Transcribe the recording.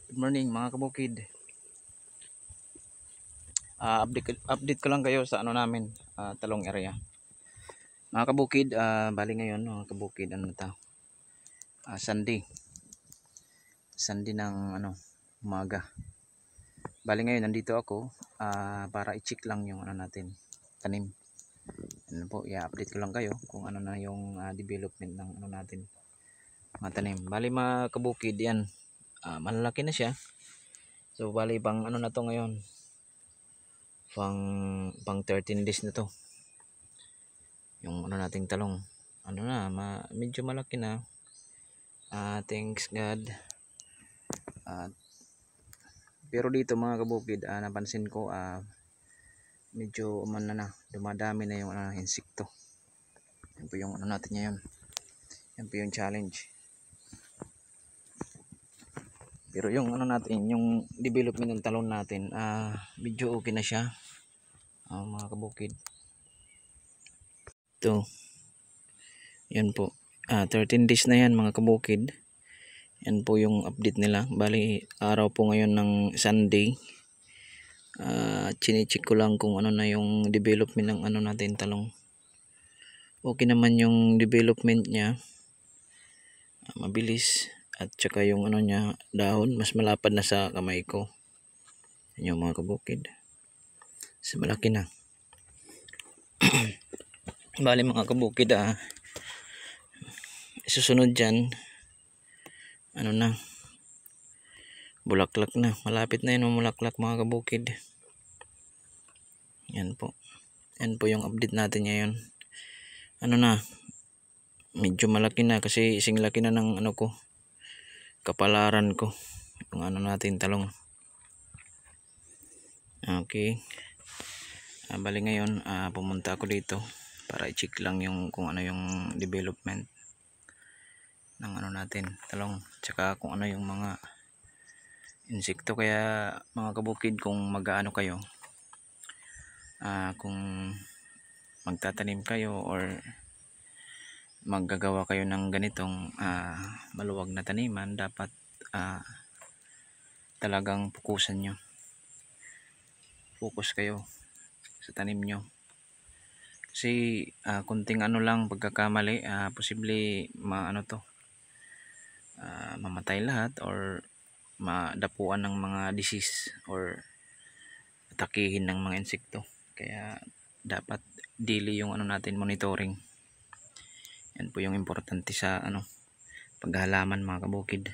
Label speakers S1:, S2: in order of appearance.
S1: Good morning mga kabukid. Update ko lang kayo sa ano namin, talong area. Mga kabukid, bali ngayon mga kabukid, ano ta? Sunday. Sunday ng umaga. Bali ngayon nandito ako para i-check lang yung ano natin, tanim. Ano po, i-update ko lang kayo kung ano na yung development ng ano natin, mga tanim. Bali mga kabukid, yan. Malalaki na siya. So bali pang ano na to ngayon, pang 13 days na to yung ano nating talong. Ano na, medyo malaki na. Thanks God. Pero dito mga kabukid, napansin ko medyo dumadami na yung insekto. Yan po yung ano natin ngayon, yan po yung challenge. Pero yung ano natin, yung development ng talong natin, medyo okay na siya, mga kabukid. Ito, yan po, 13 days na yan mga kabukid. Yan po yung update nila. Bali araw po ngayon ng Sunday. Chine-check ko lang kung ano na yung development ng ano natin talong. Okay naman yung development niya, mabilis. At saka yung ano niya, dahon mas malapad na sa kamay ko. Yan yung mga kabukid, mas malaki na. Bali mga kabukid, susunod dyan, ano na, bulaklak na. Malapit na yun bulaklak mga kabukid. Yan po. Yan po yung update natin ngayon. Ano na, medyo malaki na kasi ising laki na ng ano ko, kapalaran ko. Yung ano natin talong. Okay. Bali ngayon, pumunta ako dito para i-check lang yung kung ano yung development ng ano natin talong, tsaka kung ano yung mga insekto. Kaya mga kabukid, kung mag-aano kayo, kung magtatanim kayo or maggagawa kayo ng ganitong maluwag na taniman, dapat talagang fokusan nyo. Focus kayo sa tanim nyo. Kasi kunting ano lang pagkakamali, posible mamatay lahat or madapuan ng mga disease or atakihin ng mga insekto. Kaya dapat daily yung ano natin monitoring. Yan po yung importante sa paghalaman mga kabukid.